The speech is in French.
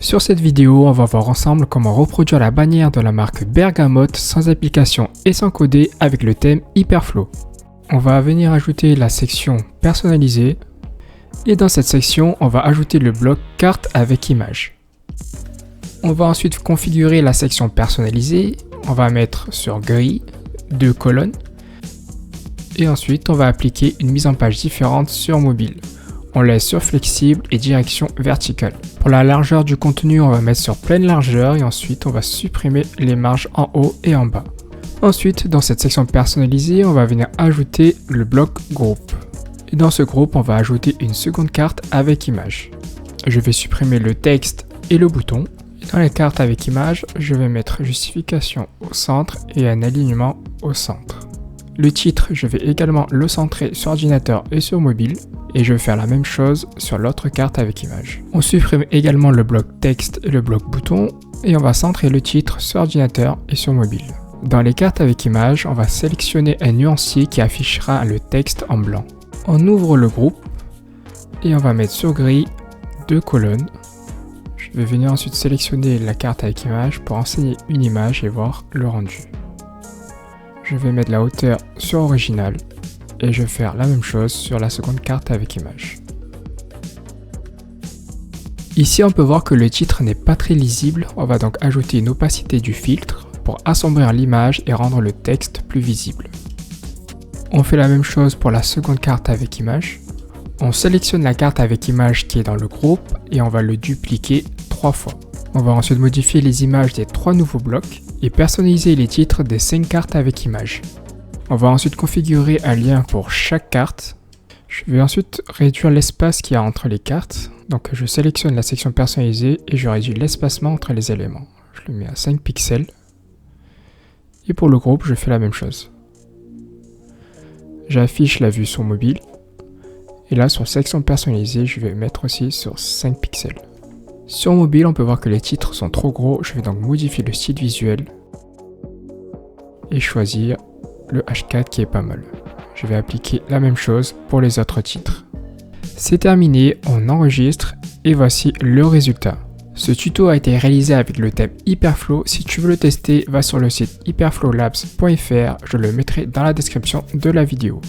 Sur cette vidéo, on va voir ensemble comment reproduire la bannière de la marque Bergamote sans application et sans coder avec le thème Hyperflow. On va venir ajouter la section personnalisée et dans cette section, on va ajouter le bloc carte avec image. On va ensuite configurer la section personnalisée, on va mettre sur gris, 2 colonnes et ensuite on va appliquer une mise en page différente sur mobile. On laisse sur flexible et direction verticale. Pour la largeur du contenu, on va mettre sur pleine largeur et ensuite on va supprimer les marges en haut et en bas. Ensuite, dans cette section personnalisée, on va venir ajouter le bloc groupe. Et dans ce groupe, on va ajouter une seconde carte avec image. Je vais supprimer le texte et le bouton. Et dans les cartes avec image, je vais mettre justification au centre et un alignement au centre. Le titre, je vais également le centrer sur ordinateur et sur mobile. Et je vais faire la même chose sur l'autre carte avec image. On supprime également le bloc texte et le bloc bouton. Et on va centrer le titre sur ordinateur et sur mobile. Dans les cartes avec image, on va sélectionner un nuancier qui affichera le texte en blanc. On ouvre le groupe et on va mettre sur gris 2 colonnes. Je vais venir ensuite sélectionner la carte avec image pour enseigner une image et voir le rendu. Je vais mettre la hauteur sur original et je vais faire la même chose sur la seconde carte avec image. Ici, on peut voir que le titre n'est pas très lisible. On va donc ajouter une opacité du filtre pour assombrir l'image et rendre le texte plus visible. On fait la même chose pour la seconde carte avec image. On sélectionne la carte avec image qui est dans le groupe et on va le dupliquer 3 fois. On va ensuite modifier les images des 3 nouveaux blocs et personnaliser les titres des 5 cartes avec image. On va ensuite configurer un lien pour chaque carte. Je vais ensuite réduire l'espace qu'il y a entre les cartes. Donc je sélectionne la section personnalisée et je réduis l'espacement entre les éléments. Je le mets à 5 pixels. Et pour le groupe, je fais la même chose. J'affiche la vue sur mobile. Et là, sur section personnalisée, je vais mettre aussi sur 5 pixels. Sur mobile, on peut voir que les titres sont trop gros. Je vais donc modifier le style visuel. Et choisir le H4 qui est pas mal. Je vais appliquer la même chose pour les autres titres. C'est terminé, on enregistre et voici le résultat. Ce tuto a été réalisé avec le thème Hyperflow. Si tu veux le tester, va sur le site hyperflowlabs.fr, je le mettrai dans la description de la vidéo.